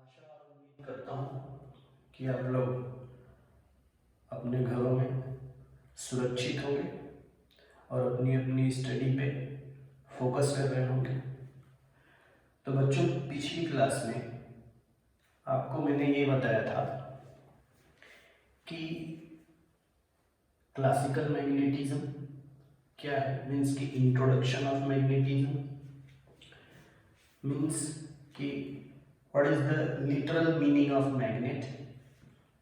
आशा और उम्मीद करता हूँ कि आप लोग अपने घरों में सुरक्षित होंगे और अपनी अपनी स्टडी पे फोकस कर रहे होंगे। तो बच्चों, पिछली क्लास में आपको मैंने ये बताया था कि क्लासिकल मैग्नेटिज्म क्या है, मीन्स कि इंट्रोडक्शन ऑफ मैग्नेटिज्म, मीन्स कि what is the literal meaning of magnet,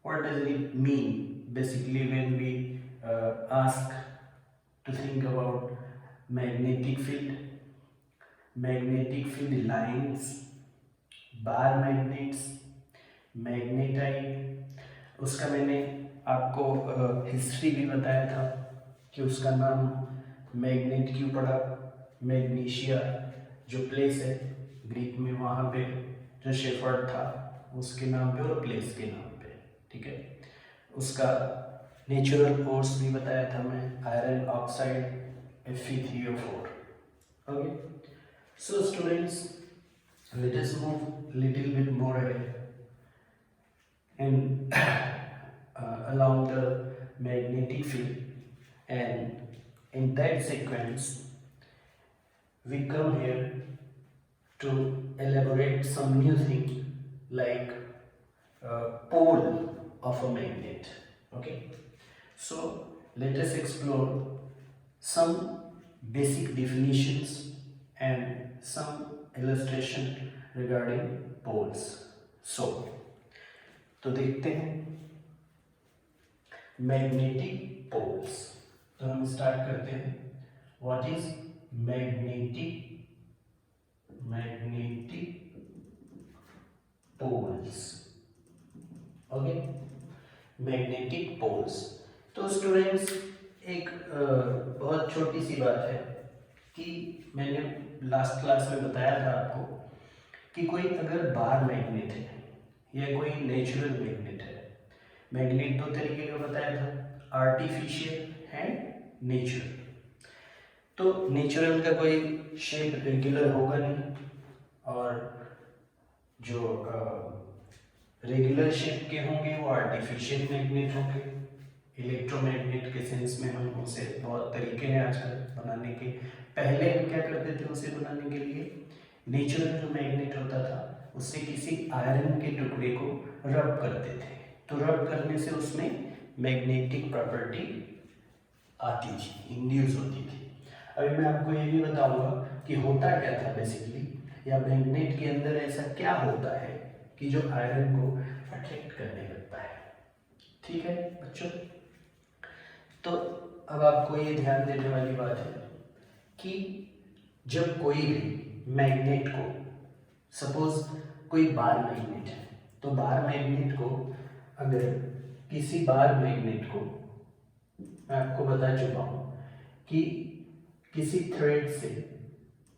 what does it mean basically when we ask to think about magnetic field lines, bar magnets, magnetite. उसका मैंने आपको history भी बताया था कि उसका नाम मैग्नेट क्यों पड़ा। मैग्नीशिया जो प्लेस है ग्रीक में, वहाँ पे जो शेफर्ड था उसके नाम पे और प्लेस के नाम पे, ठीक है। उसका नेचुरल कोर्स भी बताया था मैं, iron oxide Fe3O4। Okay, so students, let us move little bit more ahead and along the magnetic field, and in that sequence we come here to elaborate some new thing like pole of a magnet. Okay, so let us explore some basic definitions and some illustration regarding poles. तो देखते हैं magnetic poles. तो हम start करते हैं, what is magnetic poles. Okay, magnetic poles. तो students, एक बहुत छोटी सी बात है कि मैंने लास्ट क्लास में बताया था आपको कि कोई अगर बार मैग्नेट है या कोई नेचुरल मैग्नेट है, मैग्नेट दो तरीके का बताया था, आर्टिफिशियल एंड नेचुरल। तो नेचुरल का कोई शेप रेगुलर होगा नहीं, और जो रेगुलर शेप के होंगे वो आर्टिफिशियल मैग्नेट होंगे। इलेक्ट्रोमैग्नेट के सेंस में हम उसे, बहुत तरीके हैं आजकल बनाने के। पहले हम क्या करते थे उसे बनाने के लिए, नेचुरल जो मैग्नेट होता था उससे किसी आयरन के टुकड़े को रब करते थे, तो रब करने से उसमें मैग्नेटिक प्रॉपर्टी आती थी, इंड्यूस होती थी। अभी मैं आपको ये भी बताऊंगा कि होता क्या था बेसिकली, या मैग्नेट के अंदर ऐसा क्या होता है कि जो आयरन को अट्रैक्ट करने लगता है। ठीक है बच्चों, तो अब आपको ये ध्यान देने वाली बात है कि जब कोई भी मैग्नेट को, सपोज कोई बार मैग्नेट है, तो बार मैग्नेट को अगर किसी बार मैग्नेट को, मैं आपको बता चुका हूं कि किसी थ्रेड से,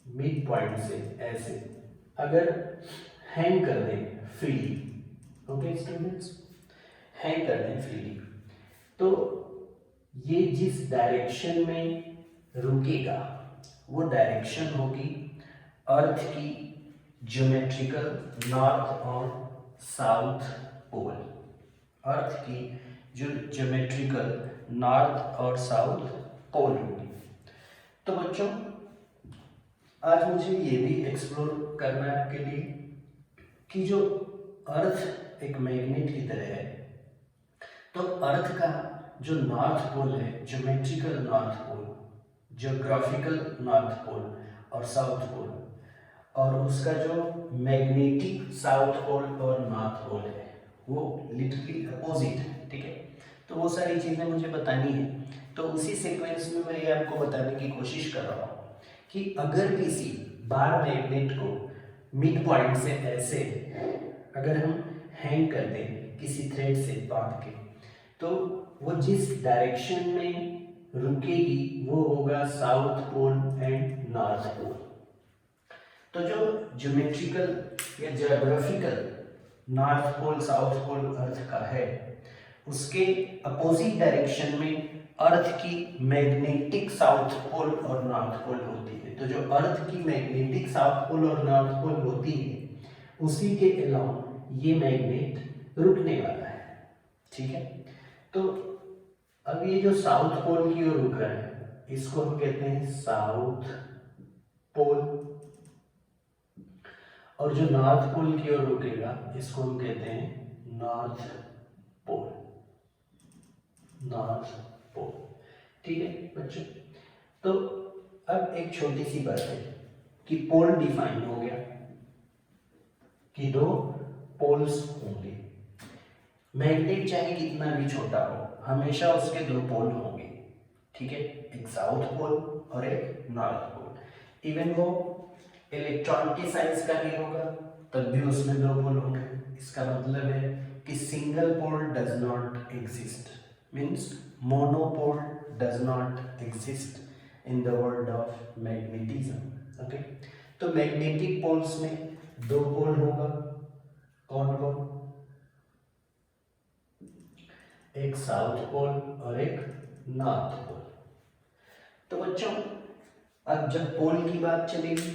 मिड पॉइंट से ऐसे अगर हैंग कर दें फ्रीली, ओके स्टूडेंट्स, हैंग कर दें फ्रीली, तो ये जिस डायरेक्शन में रुकेगा वो डायरेक्शन होगी अर्थ की ज्योमेट्रिकल नॉर्थ और साउथ पोल। अर्थ की जो ज्योमेट्रिकल नॉर्थ और साउथ पोल होगी। तो बच्चों, आज मुझे ये भी एक्सप्लोर करना है आपके लिए कि जो अर्थ एक मैग्नेट की तरह है, तो अर्थ का जो नॉर्थ पोल है, geometrical north pole, geographical north pole और साउथ पोल, और उसका जो मैग्नेटिक साउथ पोल और नॉर्थ पोल है वो लिटरली अपोजिट है। ठीक है, तो वो सारी चीज़ें मुझे बतानी है। तो उसी सीक्वेंस में मैं ये आपको बताने की कोशिश कर रहा हूँ कि अगर किसी बार मैग्नेट को मिड पॉइंट से ऐसे अगर हम हैंग कर दें किसी थ्रेड से बांध के, तो वो जिस डायरेक्शन में रुकेगी वो होगा south pole and north pole. तो जो ज्योमेट्रिकल या geographical north pole south pole earth का है, उसके अपोजिट डायरेक्शन में अर्थ की मैग्नेटिक साउथ पोल और नॉर्थ पोल होती है। तो जो अर्थ की मैग्नेटिक साउथ पोल और नॉर्थ पोल होती है, उसी के अलावा ये मैग्नेट रुकने वाला है। ठीक है, तो अब ये जो साउथ पोल की ओर रुक रहा है इसको हम कहते हैं साउथ पोल, और जो नॉर्थ पोल की ओर रुकेगा इसको हम कहते हैं नॉर्थ पोल, नॉर्थ पोल। ठीक है बच्चों, तो अब एक छोटी सी बात है कि पोल डिफाइन हो गया कि दो पोल्स होंगे। मैग्नेट चाहे कितना भी छोटा हो हमेशा उसके दो पोल होंगे। ठीक है, एक साउथ पोल और एक नॉर्थ पोल। इवन वो इलेक्ट्रॉन के साइज का भी होगा तब भी उसमें दो पोल होंगे। इसका मतलब है कि single pole does not exist, means monopole does not exist in the world of magnetism. Okay, तो मैग्नेटिक पोल्स में दो पोल होगा। कौन कौन? एक साउथ पोल और एक नॉर्थ पोल। तो बच्चों अब जब पोल की बात चलेगी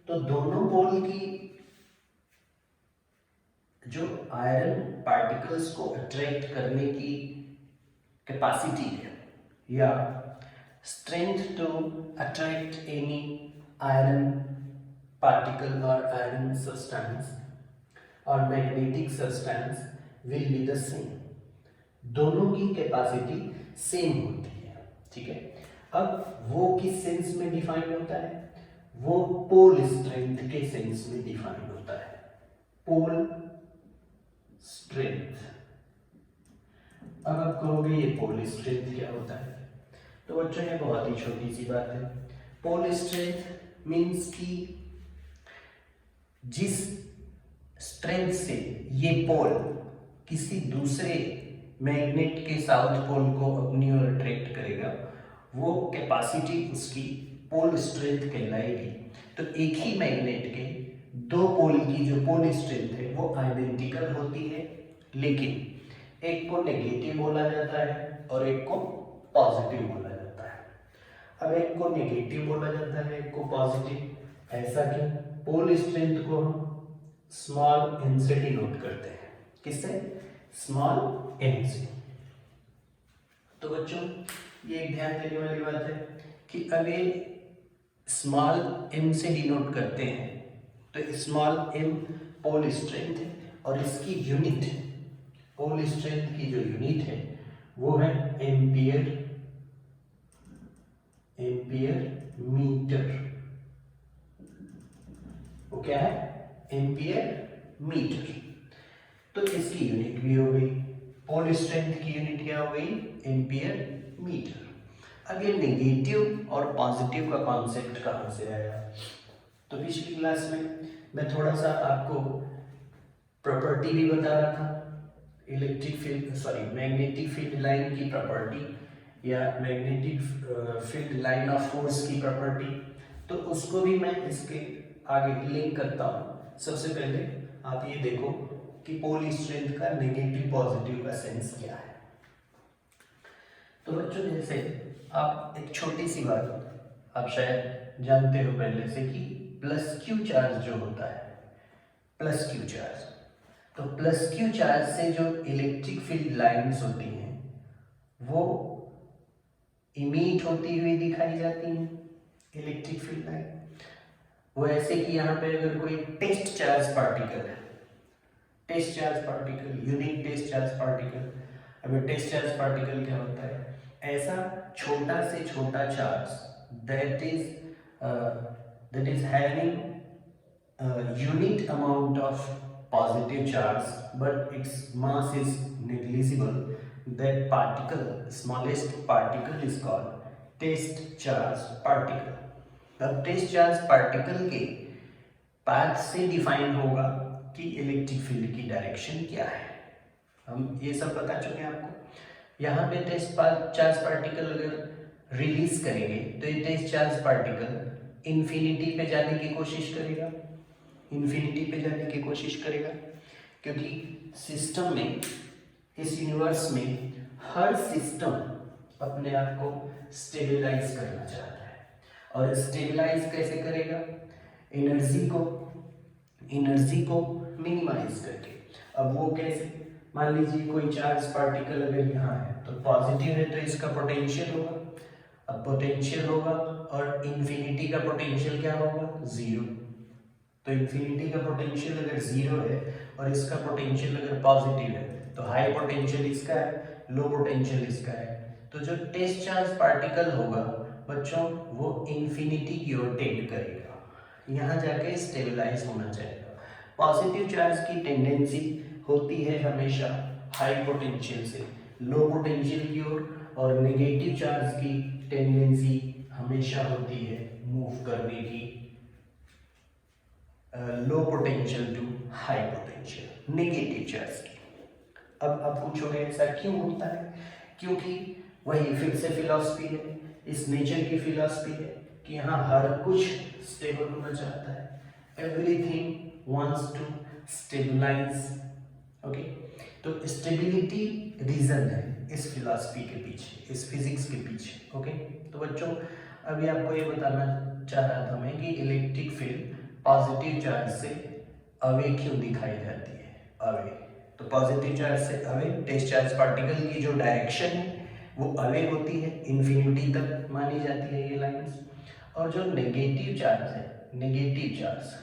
तो दोनों पोल की जो आयरन पार्टिकल्स को अट्रैक्ट करने की कैपेसिटी है या strength to attract any iron particle और आयरन सब्सटेंस और magnetic substance will be the same. दोनों की कैपेसिटी सेम होती है। ठीक है, अब वो किस सेंस में डिफाइन होता है? वो पोल स्ट्रेंथ के सेंस में डिफाइन होता है। Pole strength. अब आप कहोगे ये पोल स्ट्रेंथ क्या होता है? तो बच्चों ये बहुत ही छोटी सी बात है। पोल स्ट्रेंथ मीन्स कि जिस स्ट्रेंथ से ये पोल किसी दूसरे मैग्नेट के साउथ पोल को अपनी ओर अट्रैक्ट करेगा वो कैपेसिटी उसकी पोल स्ट्रेंथ कहलाएगी। तो एक ही मैग्नेट के दो पोल की जो पोल स्ट्रेंथ है वो आइडेंटिकल होती है, लेकिन एक को नेगेटिव बोला जाता है और एक को पॉजिटिव बोला जाता है। अब एक को नेगेटिव बोला जाता है, एक को पॉजिटिव। ऐसा कि पोल स्ट्रेंथ को हम स्मॉल एन से डिनोट करते हैं। किससे? स्मॉल एन से। तो बच्चों ये एक ध्यान देने वाली बात है कि अगर स्मॉल एम से डिनोट करते हैं तो स्मॉल एम पोल स्ट्रेंथ है और इसकी यूनिट, पोल स्ट्रेंथ की जो यूनिट है वो है एम्पियर, एम्पियर मीटर। वो क्या है? Ampere metre. तो इसकी यूनिट भी हो गई, पोल स्ट्रेंथ की यूनिट क्या हो गई? Ampere metre. अब ये नेगेटिव और पॉजिटिव का कॉन्सेप्ट कहाँ से आया? तो पिछली क्लास में मैं थोड़ा सा आपको प्रॉपर्टी भी बता रहा था, electric field magnetic field line की प्रॉपर्टी या magnetic field line of force की प्रॉपर्टी। तो उसको भी मैं इसके आगे लिंक करता हूँ। सबसे पहले आप ये देखो कि पोल स्ट्रेंथ का नेगेटिव पॉजिटिव का सेंस क्या है। तो बच्चों जैसे आप एक छोटी सी बात आप शायद जानते हो पहले से कि प्लस क्यू चार्ज जो होता है, प्लस क्यू चार्ज, तो प्लस क्यू चार्ज से जो इलेक्ट्रिक फील्ड लाइंस होती हैं वो इमिट होती हुई दिखाई जाती हैं। इलेक्ट्रिक फील्ड लाइन वो ऐसे कि यहाँ पे अगर कोई टेस्ट चार्ज पार्टिकल है, test charge particle, unit test charge particle. अब टेस्ट चार्ज पार्टिकल क्या होता है? ऐसा छोटा से छोटा charge that is having unit amount of positive charge but its mass is negligible. That particle, smallest particle is called test charge particle. अब test charge particle के पाथ से डिफाइन होगा कि इलेक्ट्रिक फील्ड की डायरेक्शन क्या है। हम ये सब बता चुके हैं आपको। यहाँ पे टेस्ट चार्ज पार्टिकल अगर रिलीज करेंगे तो ये टेस्ट चार्ज पार्टिकल इन्फिनिटी पे जाने की कोशिश करेगा, इन्फिनिटी पे जाने की कोशिश करेगा, क्योंकि सिस्टम में, इस यूनिवर्स में हर सिस्टम अपने आप को स्टेबलाइज करना चाहता है। और स्टेबलाइज कैसे करेगा? एनर्जी को मिनिमाइज करके। अब वो कैसे, मान लीजिए कोई चार्ज पार्टिकल अगर यहाँ है तो पॉजिटिव है तो इसका पोटेंशियल होगा, अब पोटेंशियल होगा और इन्फिनिटी का पोटेंशियल क्या होगा, जीरो। तो इन्फिनिटी का पोटेंशियल अगर जीरो है और इसका पोटेंशियल अगर पॉजिटिव है तो हाई पोटेंशियल इसका है, लो पोटेंशियल इसका है। तो जो टेस्ट चार्ज पार्टिकल होगा बच्चों वो इन्फिनिटी की ओर टेंड करेगा, यहाँ जाके स्टेबलाइज होना चाहेगा। पॉजिटिव चार्ज की टेंडेंसी होती है हमेशा हाई पोटेंशियल से लो पोटेंशियल की ओर, और नेगेटिव चार्ज की टेंडेंसी हमेशा होती है मूव करने की low potential to high potential, negative charge की। अब पूछोगे ऐसा क्यों होता है, क्योंकि वही फिर से फिलॉसफी है, इस नेचर की फिलॉसफी है कि यहाँ हर कुछ स्टेबल होना चाहता है, everything wants to stabilise. Okay, तो स्टेबिलिटी रीजन है इस फिलॉसफी के पीछे, इस फिजिक्स के पीछे। ओके, तो बच्चों अभी आपको ये बताना चाह रहा था मैं कि इलेक्ट्रिक फील्ड पॉजिटिव चार्ज से अवे क्यों दिखाई जाती है, अवे। तो पॉजिटिव चार्ज से अवे, टेस्ट चार्ज पार्टिकल की जो डायरेक्शन है वो अवे होती है, इन्फिनिटी तक मानी जाती है ये लाइंस। और जो नेगेटिव चार्ज है, नेगेटिव चार्ज,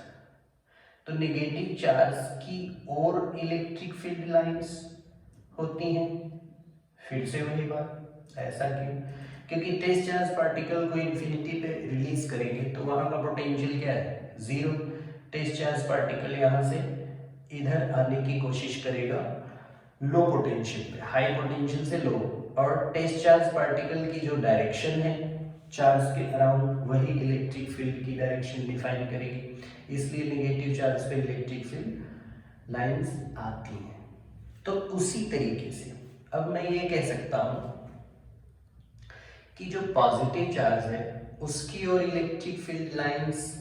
तो नेगेटिव चार्ज की और इलेक्ट्रिक फील्ड लाइंस होती हैं। फिर से वही बात, ऐसा क्यों, क्योंकि टेस्ट चार्ज पार्टिकल को इन्फिनिटी पे रिलीज करेंगे तो वहां का पोटेंशियल क्या है, जीरो। टेस्ट चार्ज पार्टिकल यहाँ से इधर आने की कोशिश करेगा लो पोटेंशियल पे, हाई पोटेंशियल से लो, और टेस्ट चार्ज पार्टिकल की जो डायरेक्शन है चार्ज के अराउंड वही इलेक्ट्रिक फील्ड की डायरेक्शन डिफाइन करेगी, इसलिए नेगेटिव चार्ज पे इलेक्ट्रिक फील्ड लाइंस आती हैं। तो उसी तरीके से अब मैं ये कह सकता हूं कि जो पॉजिटिव चार्ज है उसकी ओर इलेक्ट्रिक फील्ड लाइंस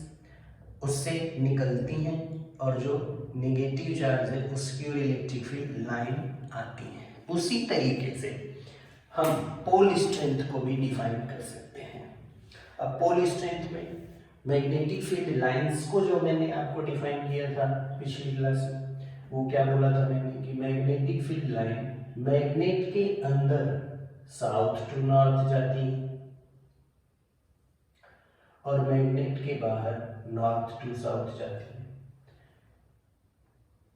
उससे निकलती हैं, और जो नेगेटिव चार्ज है उसकी ओर इलेक्ट्रिक फील्ड लाइन आती है। उसी तरीके से हम पोल स्ट्रेंथ को भी डिफाइन कर सकते हैं। अब पोल स्ट्रेंथ में मैग्नेटिक फील्ड लाइंस को जो मैंने आपको डिफाइन किया था पिछली क्लास में, वो क्या बोला था मैंने कि मैग्नेटिक फील्ड लाइन मैग्नेट के अंदर साउथ टू नॉर्थ जाती है और मैग्नेट के बाहर नॉर्थ टू साउथ जाती है।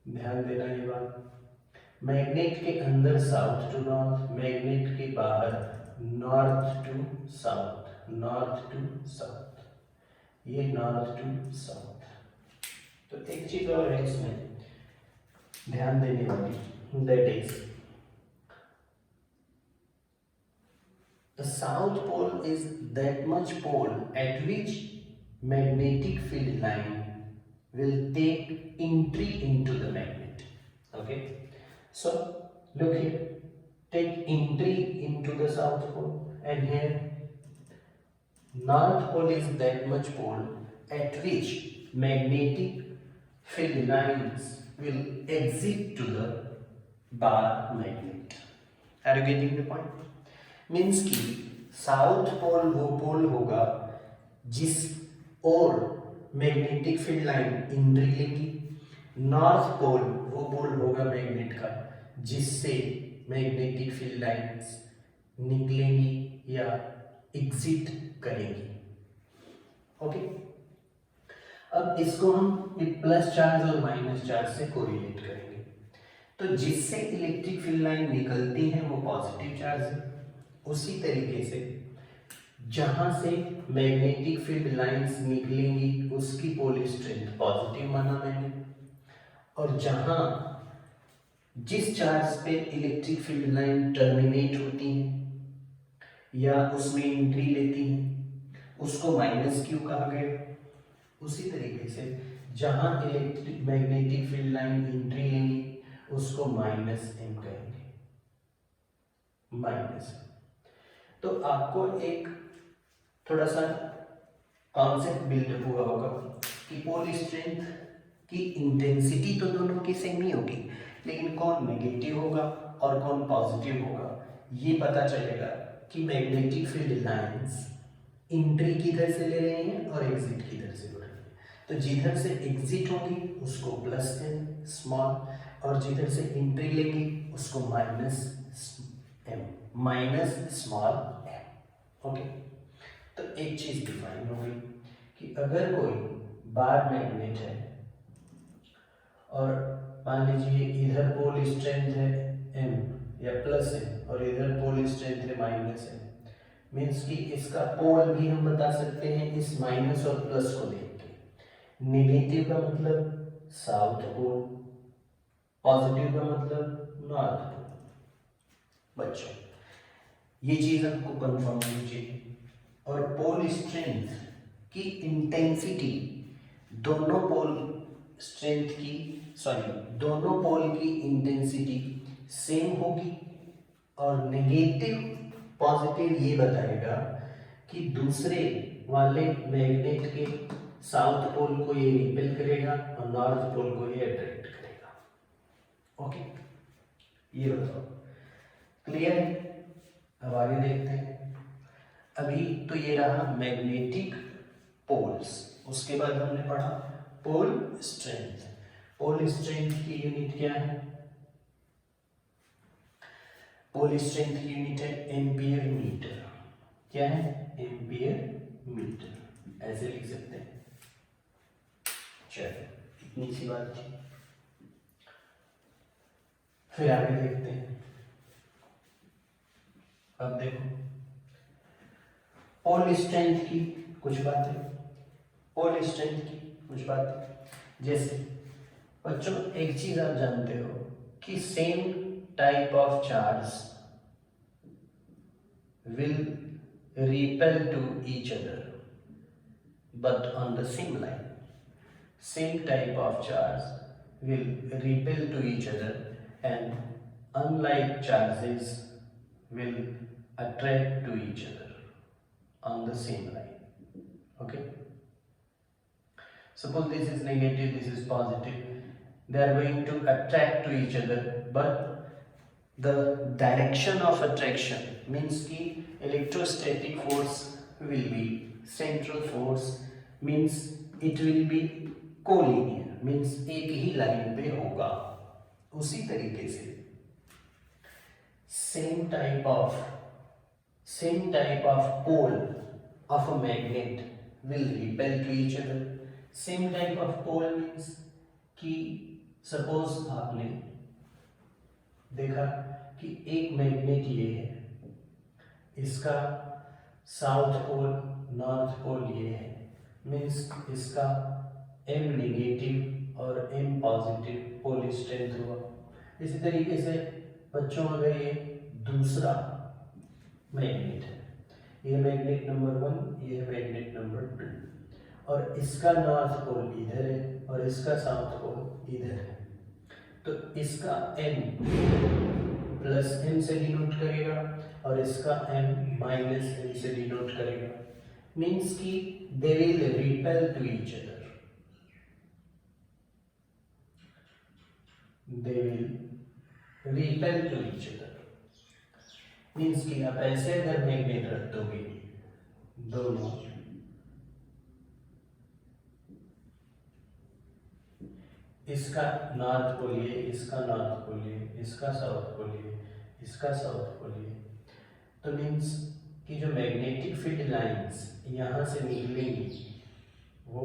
ध्यान देना ये बात, मैग्नेट के अंदर साउथ टू नॉर्थ, मैग्नेट के बाहर north to south, north to south, ये नॉर्थ टू साउथ। तो एक चीज और है इसमें ध्यान देने वाली, that is the south pole is that much pole at which magnetic field line will take entry into the magnet. Okay, so look here, take entry into the south pole, and here north pole is that much pole at which magnetic field lines will exit to the bar magnet. Are you getting the point? Means कि south pole वो पोल होगा जिस और magnetic field line entry लेगी, north pole वो पोल होगा magnet का जिससे मैग्नेटिक फील्ड लाइंस निकलेंगी या एग्जिट करेंगी। ओके, अब इसको हम एक प्लस चार्ज और माइनस चार्ज से कोरिलेट करेंगे। तो जिससे इलेक्ट्रिक फील्ड लाइन निकलती है वो पॉजिटिव चार्ज है, उसी तरीके से जहां से मैग्नेटिक फील्ड लाइंस निकलेंगी उसकी पोल स्ट्रेंथ पॉजिटिव माना मैंने, और जहां जिस चार्ज पे इलेक्ट्रिक फील्ड लाइन टर्मिनेट होती है या उसमें एंट्री लेती है उसको माइनस क्यू कहा गया। उसी तरीके से जहां electric magnetic field line entry लेंगी उसको माइनस एम कहेंगे, माइनस। तो आपको एक थोड़ा सा कॉन्सेप्ट बिल्डअप हुआ होगा कि पोल स्ट्रेंथ की इंटेंसिटी तो दोनों की सेम ही होगी, लेकिन कौन नेगेटिव होगा और कौन पॉजिटिव होगा ये पता चलेगा कि मैग्नेटिक फील्ड लाइंस एंट्री किधर से ले रहे हैं और एग्जिट किधर से हो रहे हैं। तो जिधर से एग्जिट होगी उसको प्लस एन स्मॉल, और जिधर से एंट्री लेंगे उसको minus m, minus small m. Okay, तो एक चीज डिफाइन हो गई कि अगर कोई बार मैग्नेट है और मान लीजिए इधर पोल स्ट्रेंथ है एम या प्लस है और इधर पोल स्ट्रेंथ है माइनस है, मीन्स कि इसका पोल भी हम बता सकते हैं इस माइनस और प्लस को देख के। नेगेटिव का मतलब साउथ पोल, पॉजिटिव का मतलब नॉर्थ पोल। बच्चों ये चीज आपको कंफर्म कीजिए। और पोल स्ट्रेंथ की इंटेंसिटी दोनों पोल स्ट्रेंथ की दोनों पोल की इंटेंसिटी सेम होगी और नेगेटिव पॉजिटिव ये बताएगा कि दूसरे वाले मैग्नेट के साउथ पोल को ये रिपेल करेगा और नॉर्थ पोल को ये अट्रैक्ट करेगा। ओके, ये बताओ क्लियर है? अब आगे देखते हैं। अभी तो ये रहा मैग्नेटिक पोल्स, उसके बाद हमने पढ़ा पोल स्ट्रेंथ। पोल स्ट्रेंथ की यूनिट क्या है? पोल स्ट्रेंथ की यूनिट है एम्पियर मीटर। क्या है? एम्पियर मीटर, ऐसे लिख सकते हैं। चलो इतनी सी बात थी, फिर आगे देखते हैं। अब देखो पोल स्ट्रेंथ की कुछ बातें, पोल स्ट्रेंथ की कुछ बातें। जैसे बच्चों एक चीज आप जानते हो कि same type of charge will repel to each other but on the same line. Same type of charge will repel to each other and unlike charges will attract to each other on the same line. Okay, suppose this is negative, this is positive, they are going to attract to each other, but the direction of attraction means कि electrostatic force will be central force, means it will be collinear, means एक ही line पे होगा। उसी तरीके से same type of pole of a magnet will repel to each other. Same type of pole means कि suppose आपने देखा कि एक मैग्नेट ये है, इसका साउथ पोल नॉर्थ पोल ये है, मीन्स इसका m नेगेटिव और m पॉजिटिव पोल स्ट्रेंथ हुआ। इसी तरीके से बच्चों अगर ये दूसरा मैग्नेट है, ये मैग्नेट नंबर 1, ये मैग्नेट नंबर 2, और इसका नॉर्थ पोल इधर है और इसका साउथ पोल इधर है, तो इसका m प्लस m से डिनोट करेगा और इसका m माइनस m से डिनोट करेगा, मीन्स कि they will repel to each other, they will repel to each other, means कि आप ऐसे अगर मैग्नेट रख दोगे दोनों, इसका नॉर्थ पोल ये, इसका नॉर्थ पोल ये, इसका साउथ पोल ये, इसका साउथ पोल ये, तो मीन्स कि जो मैग्नेटिक फील्ड लाइंस यहाँ से निकलेंगी वो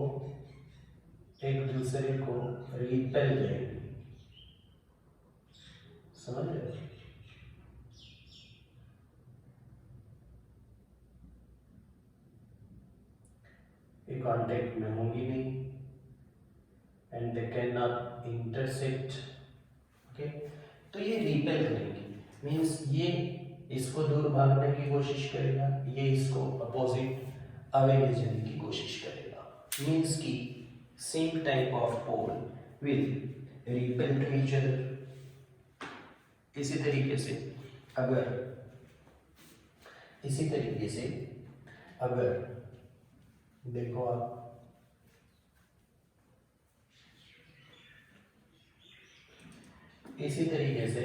एक दूसरे को रिपेल करेंगी। समझ रहे हो? ये कांटेक्ट में होंगी नहीं and they cannot intersect. Okay, तो ये रिपेल करेंगे, मीन्स ये इसको दूर भागने की कोशिश करेगा, ये इसको अपोजिट अवे ले जाने की कोशिश करेगा, मीन्स कि same type of pole will repel to each other. इसी तरीके से अगर देखो आप इसी तरीके से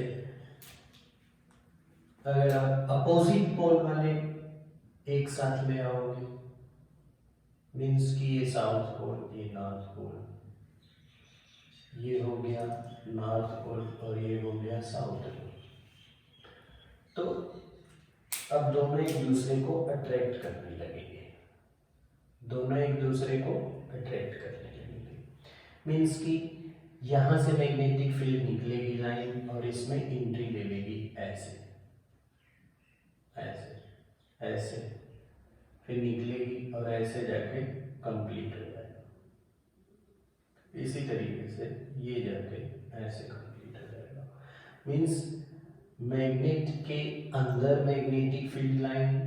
अगर आप अपोजिट पोल वाले एक साथ में आओगे, मीन्स कि ये साउथ पोल ये नॉर्थ पोल, ये हो गया नॉर्थ पोल और ये हो गया साउथ पोल। तो अब दोनों एक दूसरे को अट्रैक्ट करने लगेंगे, दोनों एक दूसरे को अट्रैक्ट करने लगेंगे। मीन्स कि यहाँ से मैग्नेटिक फील्ड निकलेगी लाइन और इसमें एंट्री ले लेगी ऐसे ऐसे ऐसे, फिर निकलेगी और ऐसे जाके कंप्लीट हो जाएगा। इसी तरीके से ये जाके ऐसे कंप्लीट हो जाएगा। मीन्स मैग्नेट के अंदर मैग्नेटिक फील्ड लाइन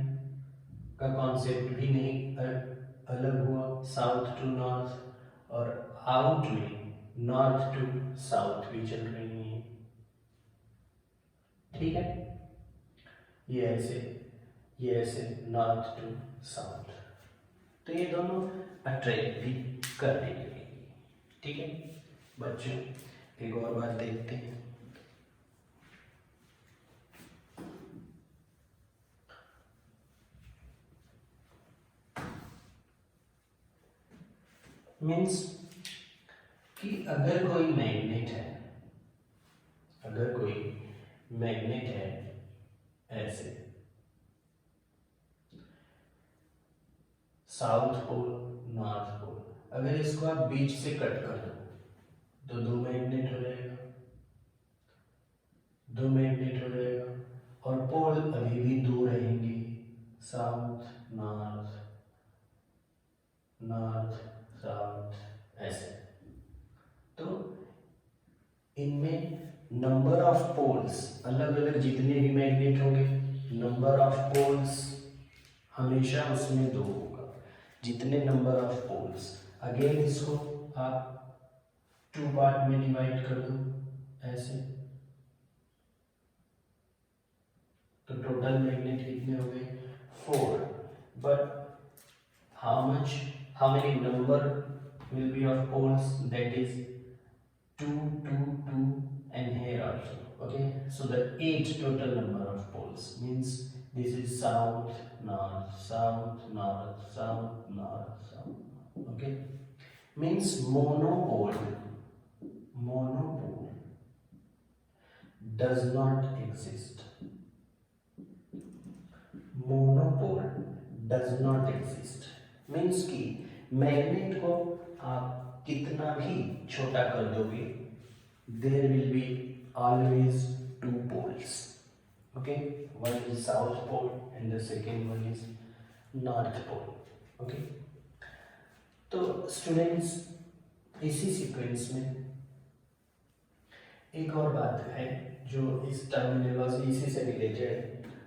का कॉन्सेप्ट भी नहीं अलग हुआ, साउथ टू नॉर्थ, और आउट में नॉर्थ टू साउथ भी चल रही है। ठीक है, ये ऐसे नॉर्थ टू साउथ, तो ये दोनों अट्रैक्ट भी करने लगेंगे। ठीक है बच्चों, एक और बात देखते हैं। मीन्स कि अगर कोई मैग्नेट है, अगर कोई मैग्नेट है ऐसे साउथ पोल नॉर्थ पोल, अगर इसको आप बीच से कट कर दो तो दो मैग्नेट हो जाएगा, दो मैग्नेट हो जाएगा, और पोल अभी भी दो रहेंगे, साउथ नॉर्थ नॉर्थ साउथ ऐसे। तो इनमें नंबर ऑफ पोल्स अलग अलग, जितने भी मैग्नेट होंगे नंबर ऑफ पोल्स हमेशा उसमें दो होगा, जितने नंबर ऑफ पोल्स। अगेन इसको आप टू पार्ट में डिवाइड कर दो ऐसे, तो टोटल मैग्नेट कितने हो गए 4, but how many number will be of poles, that is 2 2 2 and here also. Okay, so the 8 total number of poles, means this is south north south north south north south. Okay, means monopole does not exist, monopole does not exist। Means कि magnet को आप कितना भी छोटा कर दोगे, there will be always two poles. Okay, one is south pole and the second one is north pole. Okay, तो students इसी सीक्वेंस में एक और बात है जो इस टर्मिनोलॉजी इसी से रिलेटेड है,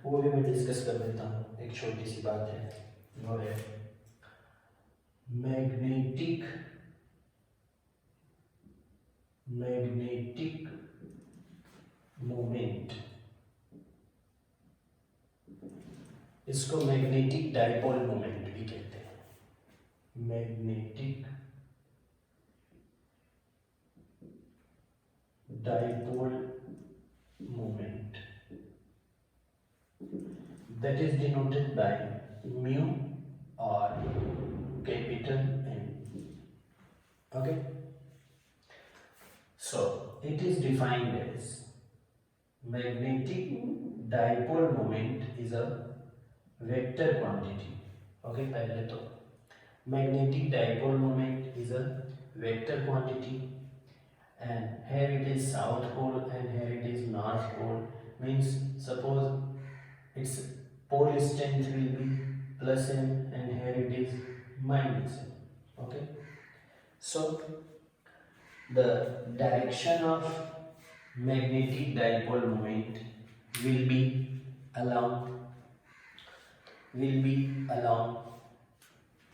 वो भी मैं डिस्कस कर देता हूँ। एक छोटी सी बात है, वो है मैग्नेटिक मोमेंट। इसको मैग्नेटिक डाइपोल मोमेंट भी कहते हैं। Magnetic dipole moment, that is denoted by mu or capital M. Okay, so it is defined as magnetic dipole moment is a vector quantity. Okay, पहले तो magnetic dipole moment is a vector quantity, and here it is south pole and here it is north pole. Means suppose its pole strength will be plus m and here it is minus m. Okay, so the direction of magnetic dipole moment will be along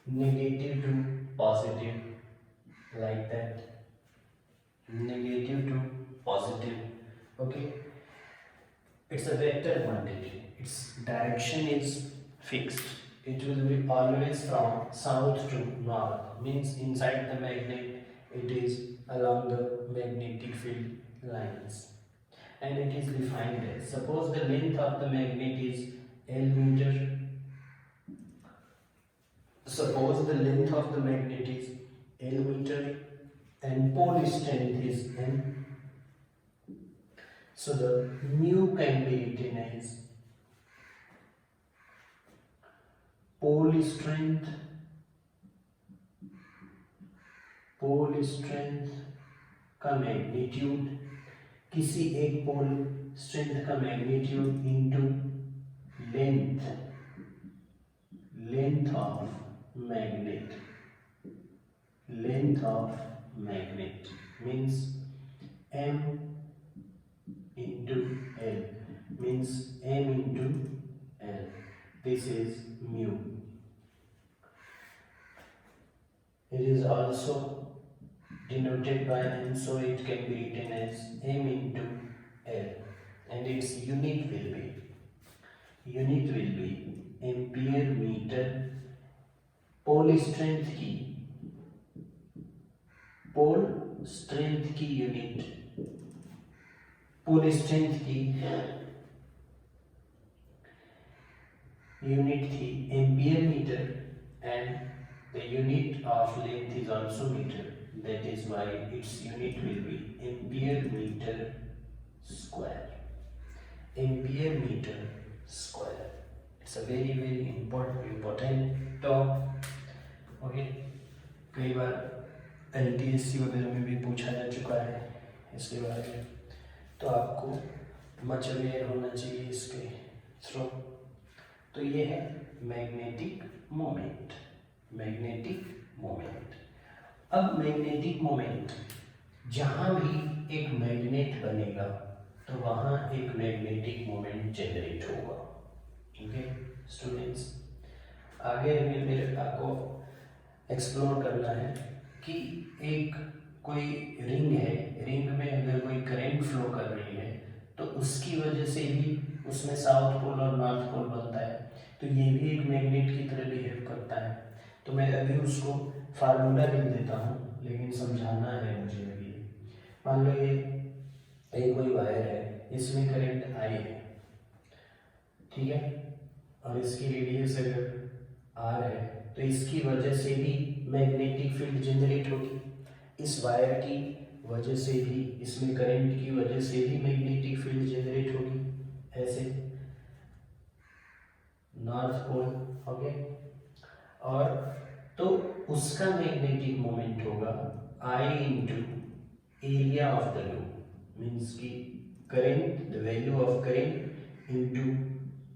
negative to positive, like that, negative to positive. Okay, it's a vector quantity, its direction is fixed, it will be always from south to north, means inside the magnet it is along the magnetic field lines, and it is defined as, suppose the length of the magnet is L meter, suppose the length of the magnet is L meter and pole strength is M. So the mu can be written as pole strength का magnitude, किसी एक pole strength का magnitude into length of magnet means m into L means m into L. This is mu. It is also denoted by m, so it can be written as m into L, and its unit will be ampere meter. Pole strength की यूनिट, pole strength की यूनिट थी ampere metre, and the unit of length is also metre. That is why its unit will be ampere meter square. Ampere meter square. It's a very important term. Okay. कई बार LTSC वगैरह में भी पूछा जा चुका है इसके बारे में, तो आपको मच अवेयर होना चाहिए इसके थ्रू. तो ये है मैग्नेटिक मोमेंट. अब मैग्नेटिक मोमेंट, जहां भी एक मैग्नेट बनेगा तो वहां एक मैग्नेटिक मोमेंट जनरेट होगा. ठीक है स्टूडेंट्स, आगे मेरे आपको एक्सप्लोर करना है कि एक कोई रिंग है, रिंग में अगर कोई करंट फ्लो कर रही है तो उसकी वजह से भी उसमें साउथ पोल और नॉर्थ पोल बनता है, तो ये भी एक मैग्नेट की तरह बिहेव करता है. तो मैं अभी उसको फार्मूला लिख देता हूँ, लेकिन समझाना है मुझे अभी. मान लो ये कोई वायर है, इसमें करंट I है, ठीक है, और इसकी रेडियस अगर R है, तो इसकी वजह से भी मैग्नेटिक फील्ड जनरेट होगी. इस वायर की वजह से भी, इसमें करंट की वजह से भी मैग्नेटिक फील्ड जनरेट होगी. ऐसे नॉर्थ पोल हो गया, और तो उसका मैग्नेटिक मोमेंट होगा I into area of the loop, means की current, the value of current into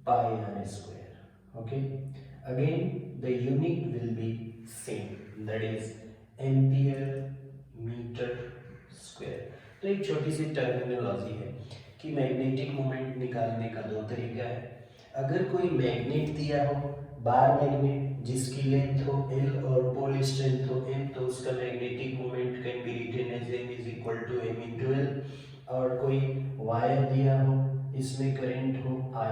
pi r square. Okay, again the unit will be same, that is ampere metre square. तो एक छोटी सी टर्मिनोलॉजी है कि magnetic moment निकालने का दो तरीका है. अगर कोई मैग्नेट दिया हो, बार मैग्नेट, जिसकी लेंथ हो L और पोल स्ट्रेंथ हो M, तो उसका magnetic moment can be written as M is equal to M into L. और कोई वायर दिया हो, इसमें करंट हो I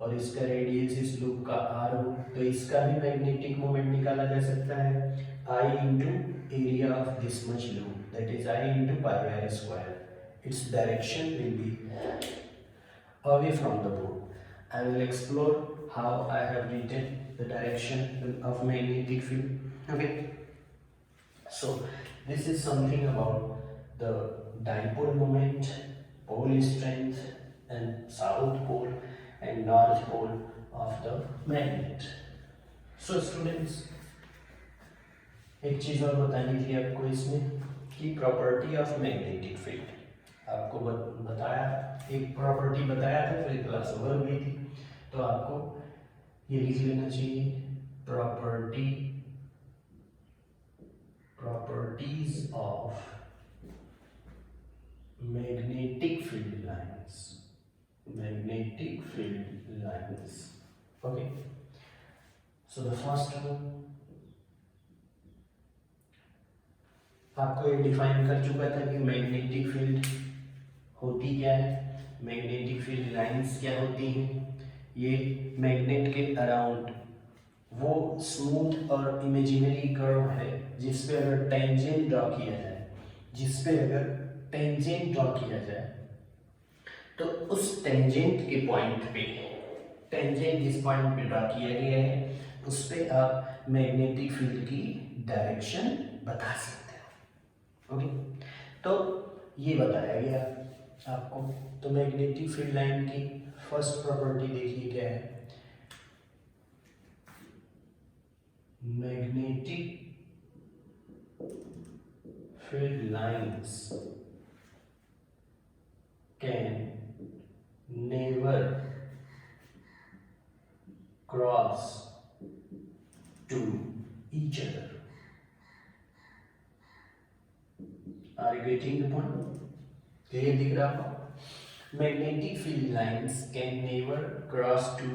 और इसका रेडियस इस लूप का R हो, तो इसका भी मैग्नेटिक मोमेंट निकाला जा सकता है I into area of this much loop, that is I into pi r square. Its direction will be away from the pole. I will explore how I have written the direction of magnetic field. Okay, so this is something about the dipole moment, pole strength, and south pole and north pole of the magnet. So students, एक चीज और बतानी थी आपको इसमें कि property of magnetic field आपको बताया, एक प्रॉपर्टी बताया था, फिर क्लास ओवर हो गई थी, तो आपको ये लिख लेना चाहिए, properties of magnetic field lines. Okay, so the first one आपको ये डिफाइन कर चुका था कि मैग्नेटिक फील्ड होती क्या है, मैग्नेटिक फील्ड लाइंस क्या होती हैं. ये मैग्नेट के अराउंड वो स्मूथ और इमेजिनरी कर्व है जिस पे अगर टेंजेंट ड्रॉ किया जाए, तो उस टेंजेंट के पॉइंट पे, टेंजेंट जिस पॉइंट पे ड्रॉ किया गया है उस पे आप मैग्नेटिक फील्ड की डायरेक्शन बता सकते हो. ओके, तो ये बताया गया आपको। तो मैग्नेटिक फील्ड लाइन की फर्स्ट प्रॉपर्टी देखिए क्या है। Magnetic field lines can never cross to each other. Are you getting the point? Clear दिख रहा आपको? Magnetic field lines can never cross to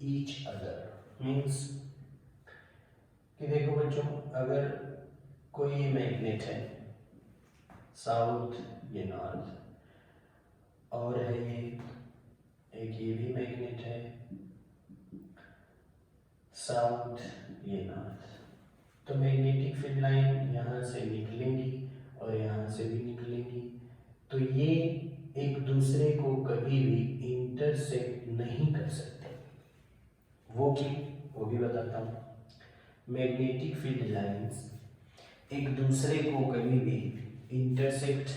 each other means कि देखो बच्चों, अगर कोई मैग्नेट है, साउथ ये नॉर्थ, और है ये एक, ये भी मैग्नेट है, साउथ ये नॉर्थ, तो मैग्नेटिक फील्ड लाइन यहाँ से निकलेंगी और यहाँ से भी निकलेंगी, तो ये एक दूसरे को कभी भी इंटरसेक्ट नहीं कर सकते। वो भी बताता हूँ। मैग्नेटिक फील्ड लाइंस एक दूसरे को कभी भी इंटरसेक्ट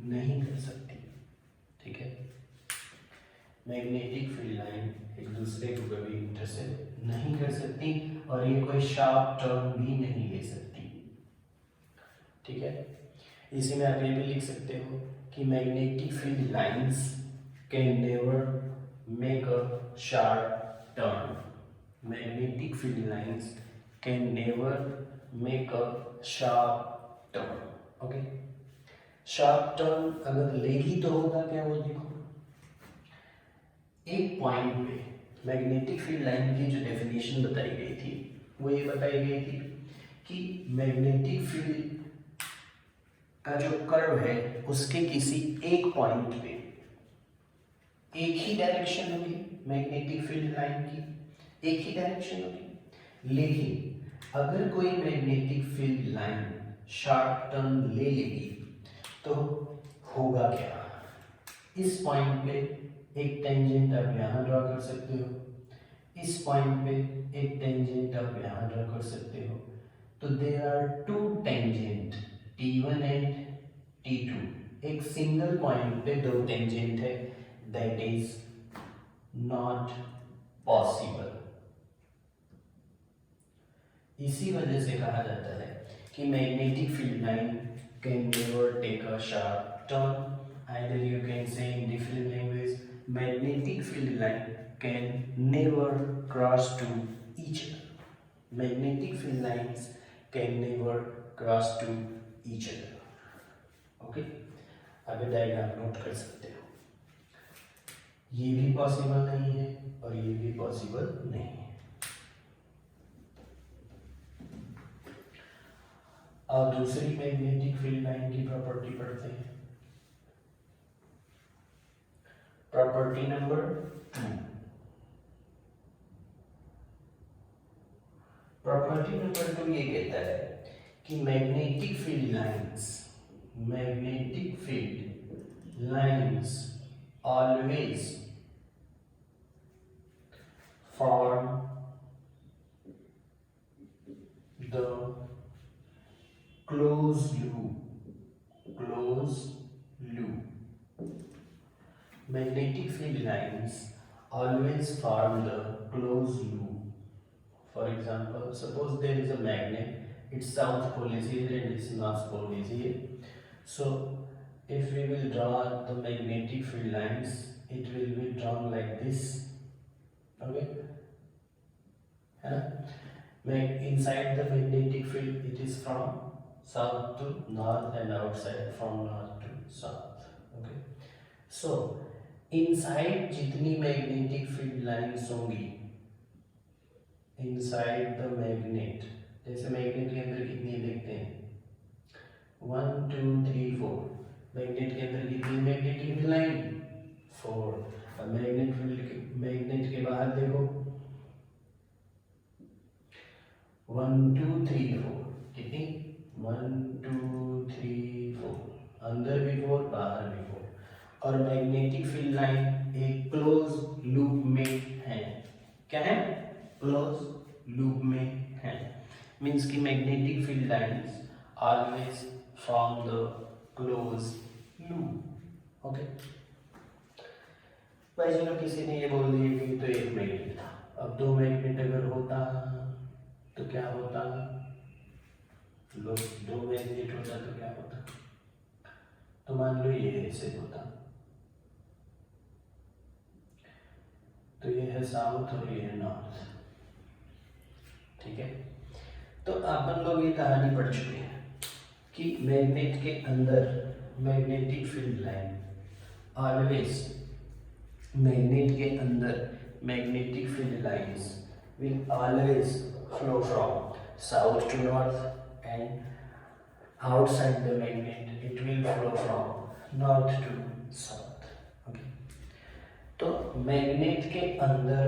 नहीं कर सकती, ठीक है। मैग्नेटिक फील्ड लाइन एक दूसरे को कभी इंटरसेक्ट नहीं कर सकती और ये कोई शार्प टर्न भी नहीं ले सकती, ठीक है। इसी में आप ये भी लिख सकते हो कि magnetic field lines can never make a sharp turn. Magnetic field lines can never make a sharp turn. Okay, sharp turn अगर लेगी तो होगा क्या, वो देखो। एक पॉइंट पे मैग्नेटिक फील्ड लाइन की जो डेफिनेशन बताई गई थी वो ये बताई गई थी कि मैग्नेटिक फील्ड का जो कर्व है उसके किसी एक पॉइंट पे एक ही डायरेक्शन होगी, मैग्नेटिक फील्ड लाइन की एक ही डायरेक्शन होगी। लेकिन अगर कोई magnetic field line sharp turn ले लेगी तो होगा क्या, इस पॉइंट पे एक टेंजेंट आप यहाँ ड्रॉ कर सकते हो, इस पॉइंट पे एक टेंजेंट आप यहाँ ड्रॉ कर सकते हो, तो there are two tangent T1 and T2। एक सिंगल पॉइंट पे दो टेंजेंट है, दैट इज नॉट पॉसिबल। इसी वजह से कहा जाता है कि magnetic field line can never take a sharp turn. Either you can say in different language, magnetic field line can never cross to each other. Magnetic field lines can never cross to each other. Okay? अगर diagram note कर सकते हो, ये भी possible नहीं है और ये भी पॉसिबल नहीं है। और दूसरी मैग्नेटिक फील्ड लाइन की प्रॉपर्टी पढ़ते हैं। Property number 2। प्रॉपर्टी नंबर 2 ये कहता है कि magnetic field lines always form the close loop. Magnetic field lines always form the closed loop. For example, suppose there is a magnet, its south pole is here and its north pole is here. So, if we will draw the magnetic field lines, it will be drawn like this. Okay? Inside the magnetic field, it is from south to north and outside from north to south. Okay? So, inside जितनी magnetic field lines होंगी inside the magnet, जैसे magnet के अंदर कितनी देखते हैं 1 2 3 4, magnet के अंदर कितनी मैग्नेटिक फील्ड लाइन 4, और मैग्नेट के बाहर देखो 1 2 3 4, कितनी 1 2 3 4, अंदर भी 4 बाहर भी 4। और मैग्नेटिक फील्ड लाइन एक क्लोज लूप में है। क्या है? क्लोज लूप में है। मीन्स कि magnetic field lines always form the closed loop. Okay. भाई चलो किसी ने ये बोल दिया कि तो एक मैग्नेट था, अब दो मैग्नेट अगर होता तो क्या होता, दो मैग्नेट होता तो क्या होता, तो मान लो ये ऐसे होता, तो ये है साउथ और ये है नॉर्थ, ठीक है। तो अपन लोग ये कहानी पढ़ चुके हैं कि मैग्नेट के अंदर magnetic field line always, magnet के अंदर magnetic field lines will always flow from south to north, and outside the magnet it will flow from north to south. Okay. तो मैग्नेट के अंदर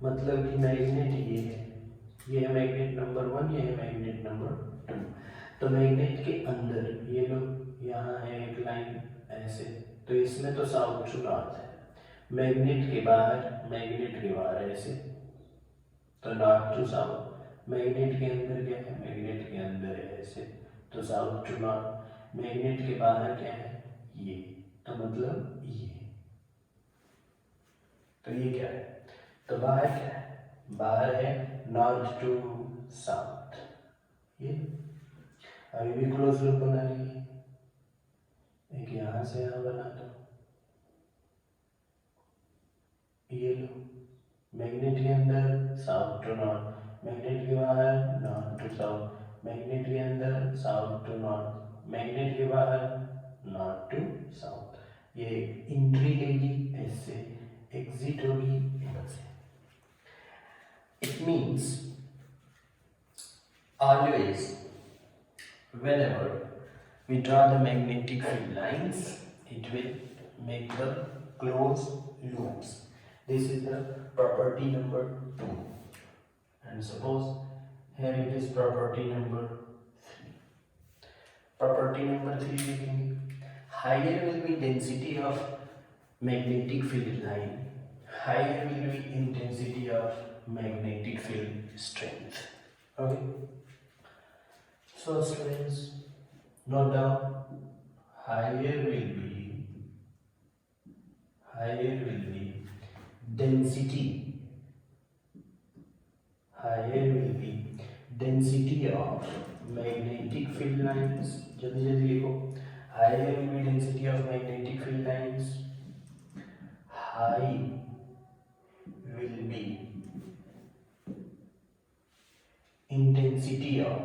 मतलब कि मैग्नेट ये है मैग्नेट नंबर 1, ये है मैग्नेट नंबर 2। तो मैग्नेट के अंदर ये लोग, यहाँ है एक लाइन ऐसे, तो इसमें तो साउथ टू नॉर्थ है, मैग्नेट के बाहर ऐसे, तो नॉर्थ टू साउथ। मैग्नेट के अंदर क्या है, मैग्नेट के अंदर है ऐसे, तो साउथ टू नॉर्थ। मैग्नेट के बाहर क्या है, ये, तो मतलब ये, तो ये क्या है, तो बाहर क्या है, बाहर है नॉर्थ टू साउथ। ये अभी भी क्लोज लूप बना लीजिए, एक यहां से यहां बना दो, ये लो, मैग्नेट के अंदर साउथ टू नॉर्थ, मैग्नेट के बाहर नॉर्थ टू साउथ, मैग्नेट के अंदर साउथ टू नॉर्थ, मैग्नेट के बाहर नॉर्थ टू साउथ। ये एंट्री लेगी ऐसे, एग्जिट होगी ऐसे। It means always whenever we draw the magnetic field lines, it will make the closed loops. This is the property number 2, and suppose here it is property number 3. Property number 3 देखेंगे, higher will be density of magnetic field line, higher will be intensity of magnetic field strength. Okay. So students, note down, higher will be density, higher will be density of magnetic field lines. जल्दी जल्दी लिखो, higher will be density of magnetic field lines, high will be intensity of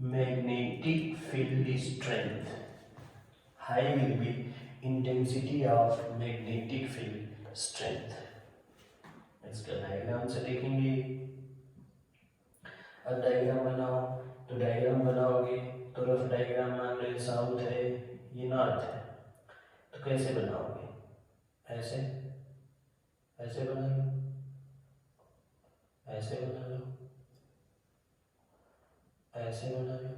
magnetic field strength, high will be intensity of magnetic field strength. इसका diagram से देखेंगे, अब diagram बनाओ, तो diagram बनाओगे तो रफ डायग्राम मान लो साउथ है, ये नॉर्थ है, तो कैसे बनाओगे, ऐसे ऐसे बना लो, ऐसे बना लो, ऐसे बना लो।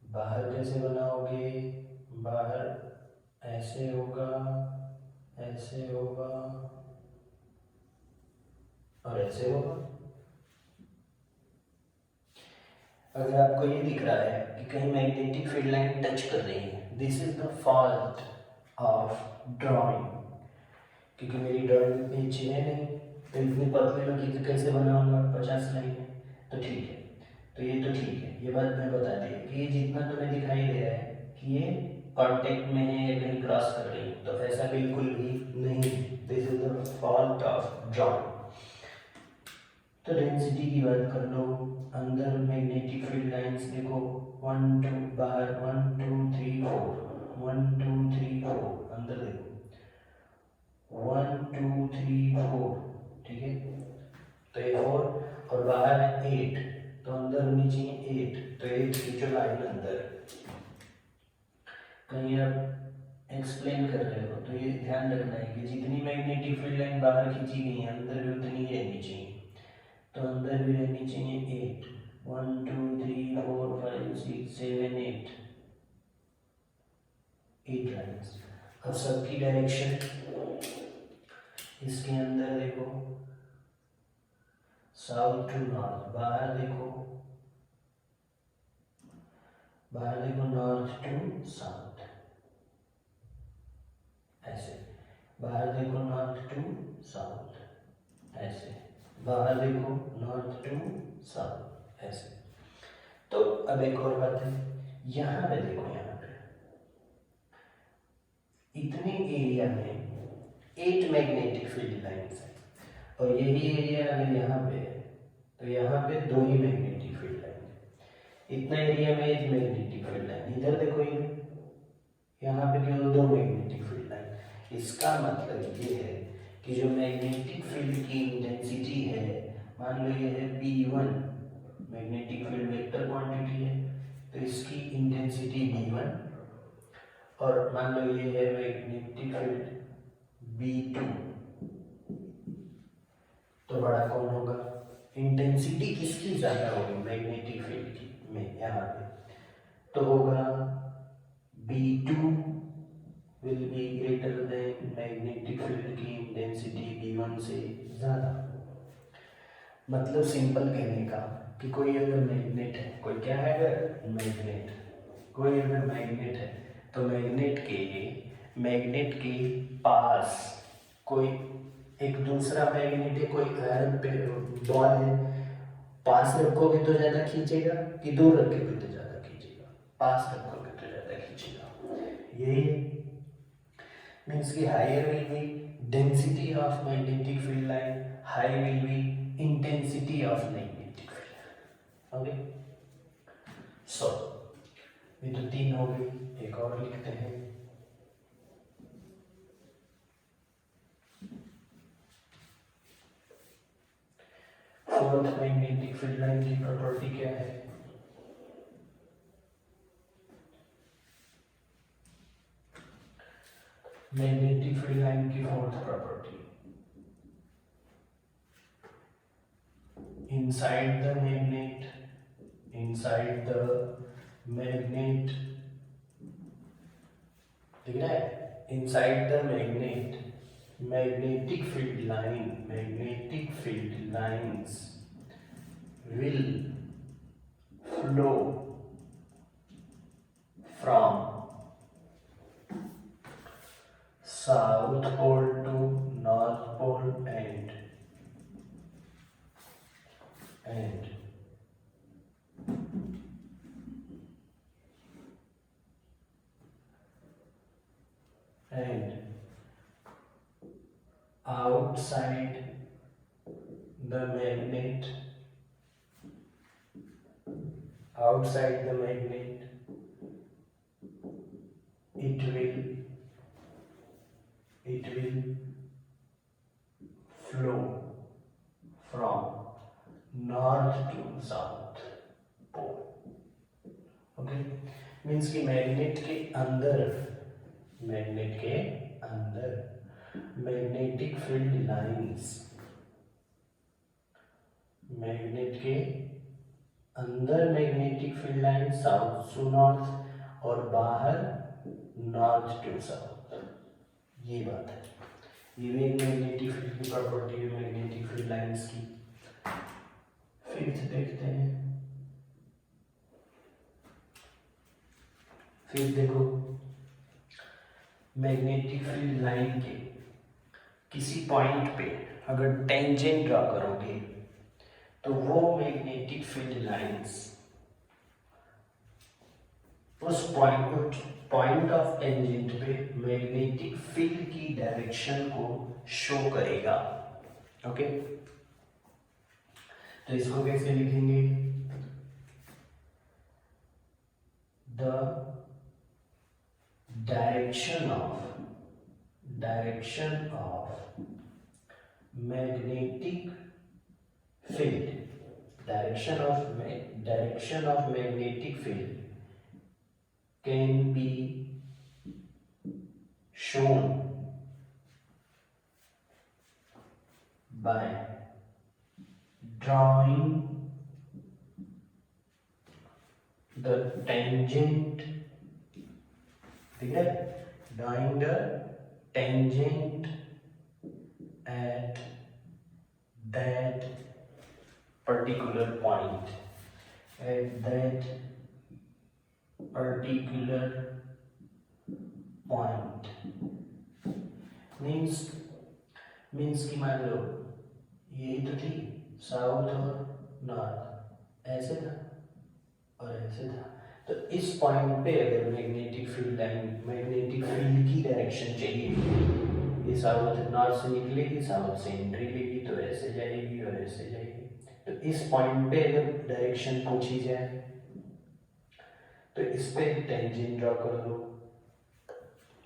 बाहर कैसे बनाओगे, बाहर ऐसे होगा, ऐसे होगा और ऐसे होगा। अगर आपको ये दिख रहा है कि कहीं मैग्नेटिक फील्ड लाइन टच कर रही है, this is the fault of drawing, क्योंकि मेरी ड्राइंग नीचे है नहीं, तो इतनी पतली लगी कैसे बनाऊंगा, 50 लाइन है, तो ठीक है, तो ये तो ठीक है, ये बात मैं बता दी कि ये जितना तुम्हें दिखाई दे रहा है कि ये कांटेक्ट में है या कहीं क्रॉस कर रही है, तो ऐसा बिल्कुल भी नहीं, this is the fault of drawing. तो डेंसिटी की बात कर लो, अंदर मैग्नेटिक फील्ड लाइंस देखो, 1 2 बाहर 1 2 3 4, 1 2 3 4, अंदर देखो 1 2 3 4, ठीक है, तो ये 4 और बाहर है 8, तो अंदर होनी चाहिए 8, तो 8 की जो लाइन अंदर, कहीं आप एक्सप्लेन कर रहे हो तो ये ध्यान रखना है कि जितनी मैग्नेटिक फील्ड लाइन बाहर खींची गई है अंदर भी उतनी ही रहनी चाहिए, तो अंदर भी रहनी चाहिए 8, 1 2 3 4 5 6 7 8 लाइन्स। अब सबकी डायरेक्शन, इसके अंदर देखो साउथ टू नॉर्थ, बाहर देखो नॉर्थ टू साउथ, ऐसे बाहर देखो नॉर्थ टू साउथ, ऐसे बाहर देखो नॉर्थ टू साउथ, ऐसे। तो अब एक और बात है, यहाँ पे देखो, यहाँ पे इतने एरिया में 8 मैग्नेटिक फील्ड लाइंस है, और यही एरिया अगर यहाँ पे है तो यहाँ पे 2 ही मैग्नेटिक फील्ड लाइन है। इतना एरिया में एक मैग्नेटिक फील्ड लाइन, इधर देखो यहाँ पे केवल 2 मैग्नेटिक फील्ड लाइन। इसका मतलब ये है कि जो मैग्नेटिक फील्ड की इंटेंसिटी है, मान लो ये है P1, magnetic field vector quantity है, तो इसकी इंटेंसिटी V1, और मान लो ये है मैग्नेटिक फील्ड B2, तो बड़ा कौन होगा? इंटेंसिटी किसकी ज्यादा होगी? मैग्नेटिक फील्ड की में, यहाँ पे तो होगा B2 will be greater than magnetic field की इंटेंसिटी B1 से ज्यादा। मतलब सिंपल कहने का कि कोई अगर मैग्नेट है, कोई क्या है अगर मैग्नेट, कोई अगर मैग्नेट है तो मैग्नेट के पास कोई एक दूसरा मैग्नेट है, कोई आयरन बॉल है, पास रखोगे तो ज्यादा खींचेगा कि दूर रखोगे तो ज्यादा खींचेगा? पास रखोगे तो ज्यादा खींचेगा। यही मीन्स कि higher will be density of magnetic field line, high will be intensity of magnetic field. Okay, so ये तो 3 हो गई, एक और लिखते हैं। फोर्थ मैग्नेटिक फील्ड लाइन की प्रॉपर्टी क्या है? मैग्नेटिक फील्ड लाइन की fourth property, inside the magnet ठीक है, inside the magnetic field lines will flow from south pole to north pole and outside the magnet it will flow from north to south pole। ओके, means कि magnet के अंदर magnetic field lines, magnet के अंदर magnetic field line south to north और बाहर north to south, ये बात है। ये भी एक मैग्नेटिक फील्ड की प्रॉपर्टी है मैग्नेटिक फील्ड लाइंस की। फिफ्थ देखते हैं, फिर देखो मैग्नेटिक फील्ड लाइन के किसी पॉइंट पे अगर टेंजेंट ड्रॉ करोगे तो वो मैग्नेटिक फील्ड लाइंस उस पॉइंट ऑफ टेंजेंट पे मैग्नेटिक फील्ड की डायरेक्शन को शो करेगा। ओके, तो इसको कैसे लिखेंगे? The direction of magnetic field, direction of magnetic field can be shown by drawing the tangent, ठीक है, drawing the tangent at that particular point, at that particular point means कि मान लो यही तो थी साउथ और नॉर्थ, ऐसे था और ऐसे था, तो इस पॉइंट पे अगर मैग्नेटिक फील्ड की डायरेक्शन चाहिए, ये साउथ नॉर्थ से निकलेगी, साउथ से एंट्री लेगी, तो ऐसे जाएगी और ऐसे जाएगी। तो इस पॉइंट पे अगर डायरेक्शन पूछी जाए तो इस पे टेंजेंट ड्रॉ कर दो,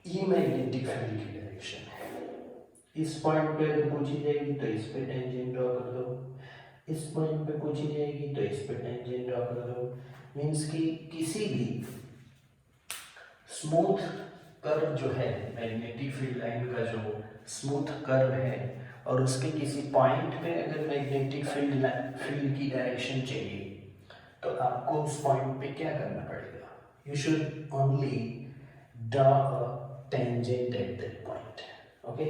ये मैग्नेटिक फील्ड की डायरेक्शन है। इस पॉइंट पे अगर पूछी जाएगी तो इस पे टेंजेंट ड्रॉ कर दो, इस पॉइंट पे पूछी जाएगी तो इस पे टेंजेंट ड्रॉ कर दो। मीन्स कि किसी भी स्मूथ कर्व जो है, मैग्नेटिक फील्ड लाइन का जो स्मूथ कर्व है, और उसके किसी पॉइंट पे अगर मैग्नेटिक फील्ड की डायरेक्शन चाहिए तो आपको उस पॉइंट पे क्या करना पड़ेगा? You should only draw a tangent at that point. Okay,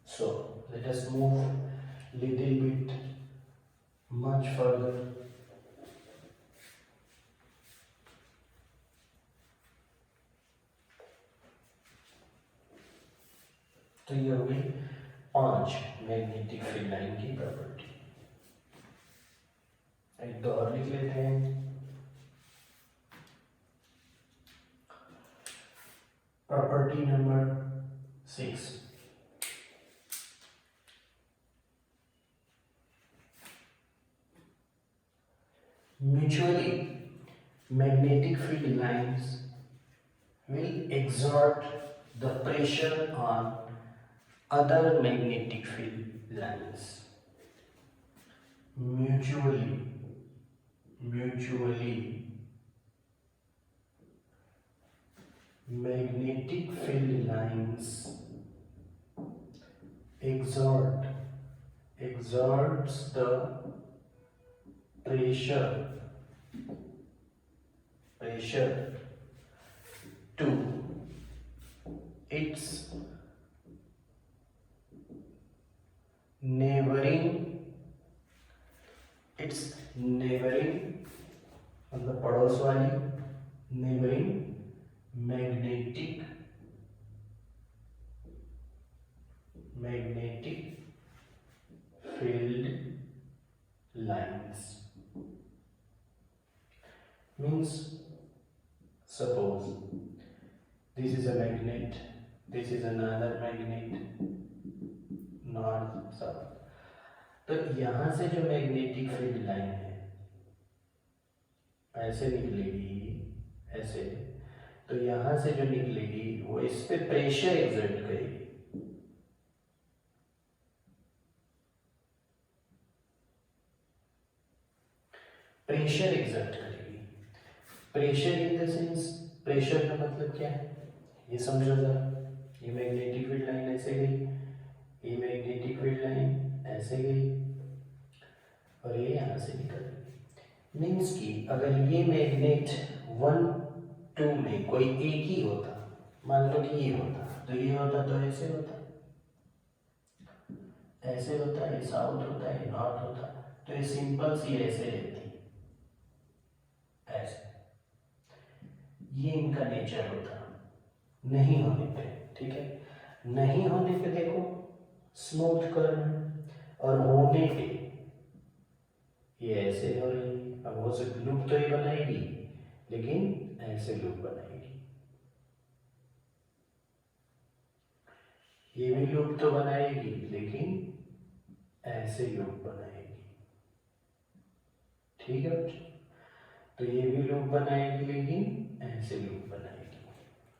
so let us move little bit much further. तो ये हो गई 5 मैग्नेटिक फील्ड लाइन की प्रॉपर्टी। एक दो और लिख लेते हैं। Property number 6, mutually magnetic field lines will exert the pressure on other magnetic field lines. Mutually magnetic field lines exerts the pressure to its neighboring मतलब पड़ोस वाली neighboring magnetic field lines. Means suppose this is a magnet, this is another magnet, north south, तो यहां से जो magnetic field line है ऐसे निकलेगी, ऐसे, तो यहां से जो निकलेगी वो इस पे प्रेशर एक्सर्ट करेगी। प्रेशर एक्सर्ट करेगी। Pressure in the sense, pressure का मतलब क्या है ये समझो जरा। ये मैग्नेटिक फील्ड लाइन ऐसे गई, ये मैग्नेटिक फील्ड लाइन ऐसे गई और ये यहां से निकल गई। मीन्स कि अगर ये मैग्नेट 1 2 में कोई एक ही होता, मान लो कि ये होता, तो ये होता तो ऐसे होता, ऐसे होता, ये साउथ होता, ये नॉर्थ होता, तो ये सिंपल सी ऐसे रहती, ऐसे। ये इनका नेचर होता नहीं होने पे, ठीक है। नहीं होने पे देखो स्मूथ कर्व, और होने पे ये ऐसे हो रही। अब हो सकती लूप तो ये बनाएगी, लेकिन ऐसे लूप बनाएगी। ये भी लूप तो बनाएगी, लेकिन ऐसे लूप बनाएगी, ठीक है। तो ये भी लूप बनाएगी, लेकिन ऐसे लूप बनाएगी।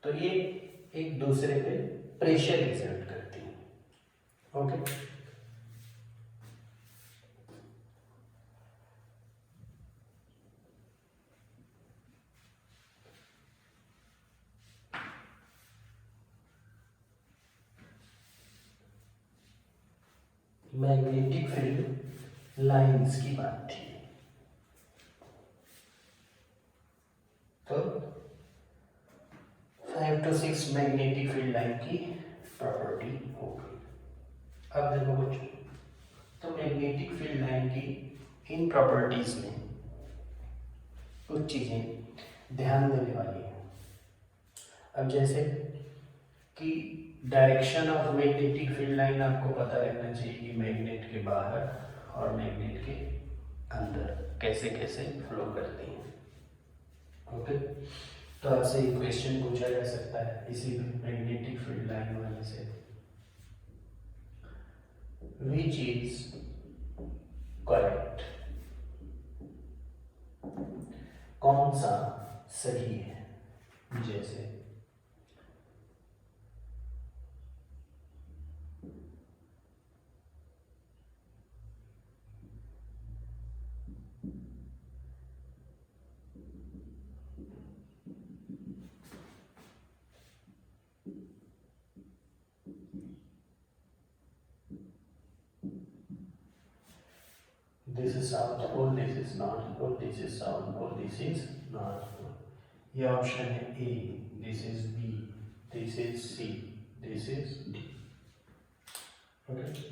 तो ये एक दूसरे पे प्रेशर एक्सर्ट करती है। ओके, मैग्नेटिक फील्ड लाइंस की बात थी। तो 5 to 6 मैग्नेटिक फील्ड लाइन की प्रॉपर्टी हो गई। अब देखो बच्चों, तो मैग्नेटिक फील्ड लाइन की इन प्रॉपर्टीज में कुछ चीजें ध्यान देने वाली है। अब जैसे कि direction of magnetic field line आपको पता रहना चाहिए कि मैग्नेट के बाहर और मैग्नेट के अंदर कैसे कैसे फ्लो करती हैं। ओके, तो आपसे एक क्वेश्चन पूछा जा सकता है इसी मैग्नेटिक फील्ड लाइन वाले से, विच इज करेक्ट, कौन सा सही है। जैसे this is south pole, this is north pole, this is south pole, this is north pole. ये ऑप्शन है A, this is B, this is C, this is D. Okay,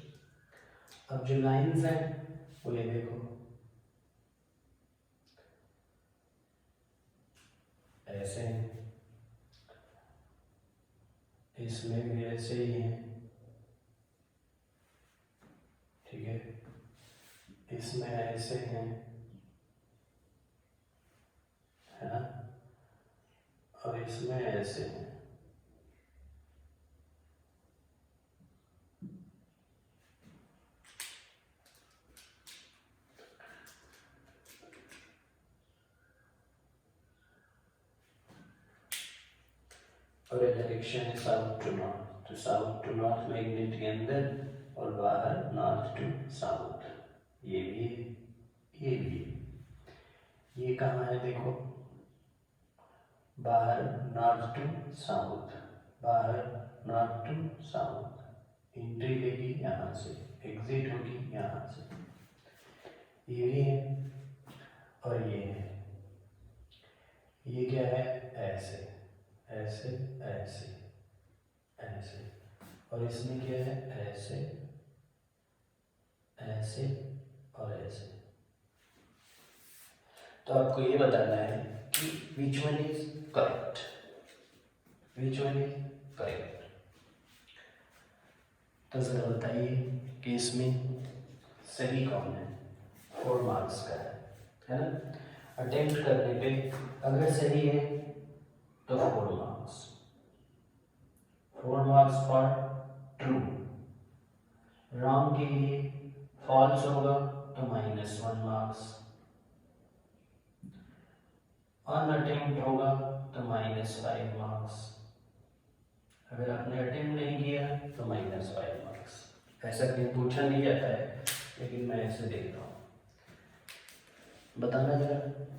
अब जो lines हैं वो ये देखो, ऐसे हैं, इसमें भी ऐसे ही हैं, ठीक है, इसमें ऐसे हैं, है ना, और इसमें ऐसे हैं। और ये डायरेक्शन है साउथ टू नॉर्थ, तो साउथ टू नॉर्थ मैग्नेट के अंदर और बाहर नॉर्थ टू साउथ। ये भी है, ये भी है। ये कहाँ है देखो, बाहर नॉर्थ टू साउथ, बाहर नॉर्थ टू साउथ, एंट्री लेगी यहाँ से, एग्जिट होगी यहाँ से। ये भी है और ये है, ये क्या है, ऐसे ऐसे ऐसे ऐसे, और इसमें क्या है, ऐसे ऐसे और ऐसे। तो आपको ये बताना है कि which one is correct, which one is correct। तो जरा बताइए कि इसमें सही कौन है। 4 मार्क्स का है ना, अटेम्प्ट करने पे अगर सही है तो 4 marks, 4 marks for true, wrong के लिए फॉल्स होगा तो -1 मार्क्स, अनअटेम्प्ट होगा तो -5 मार्क्स, अगर आपने अटेम्प्ट नहीं किया तो -5 मार्क्स। ऐसा कहीं पूछा नहीं जाता है, लेकिन मैं ऐसे देख रहा हूँ, बताना जरा।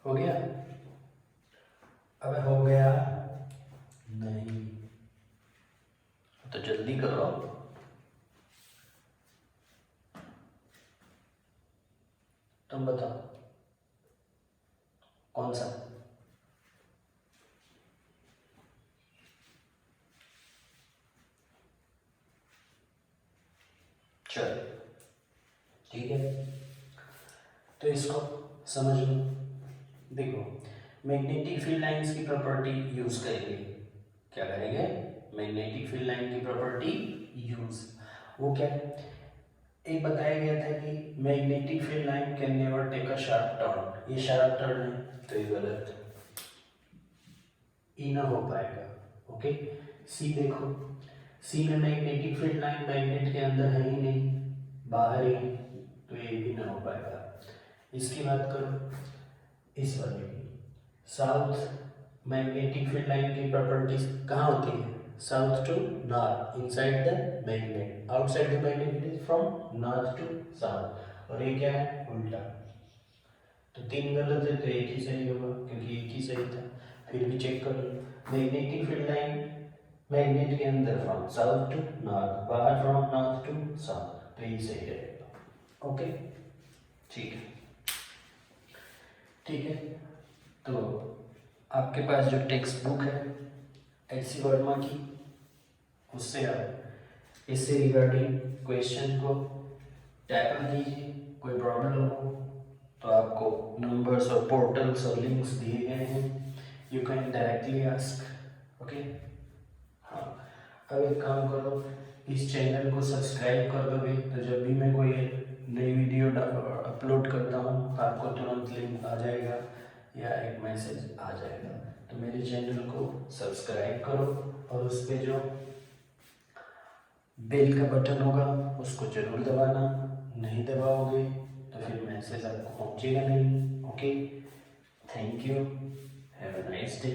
हो गया? अब हो गया नहीं तो जल्दी करो। तुम बताओ कौन सा? चलो ठीक है, तो इसको समझ लो। देखो, मैग्नेटिक फील्ड लाइंस की प्रॉपर्टी यूज करेंगे। क्या करेंगे? मैग्नेटिक फील्ड लाइन की प्रॉपर्टी यूज। वो क्या है? एक बताया गया था कि magnetic field line can never take a sharp turn. ये शार्प टर्न है तो ये गलत, ई ना हो पाएगा। ओके, सी देखो, सी में मैग्नेटिक फील्ड लाइन मैग्नेट के अंदर है ही नहीं, बाहर ही, तो ये भी ना हो पाएगा। इसकी बात करो, इस वाले की, साउथ मैग्नेटिक फील्ड लाइन की प्रॉपर्टीज कहाँ होती है? South to north inside the magnet, outside the magnet it is from north to south. और ये क्या है, उल्टा। तो 3 गलत है तो एक ही सही होगा क्योंकि एक ही सही था। फिर भी चेक कर लो, मैग्नेटिक फील्ड लाइन मैग्नेट के अंदर फ्रॉम साउथ टू नॉर्थ, बाहर फ्रॉम नॉर्थ टू साउथ, तो ये सही रहेगा। ओके, ठीक है, ठीक है। तो आपके पास जो टेक्स्ट बुक है एच.सी. वर्मा की, उससे आप इससे रिगार्डिंग क्वेश्चन को टैकल कीजिए। कोई प्रॉब्लम हो तो आपको नंबर्स और पोर्टल्स और लिंक्स दिए गए हैं, you can directly ask. Okay, हाँ। अब एक काम करो, इस चैनल को सब्सक्राइब कर दोगे तो जब भी मैं कोई नई वीडियो अपलोड करता हूँ तो आपको तुरंत लिंक आ जाएगा या एक मैसेज आ जाएगा। तो मेरे चैनल को सब्सक्राइब करो और उस पर जो बेल का बटन होगा उसको जरूर दबाना, नहीं दबाओगे तो फिर मैसेज आपको पहुँचेगा नहीं। Okay, thank you, have a nice day.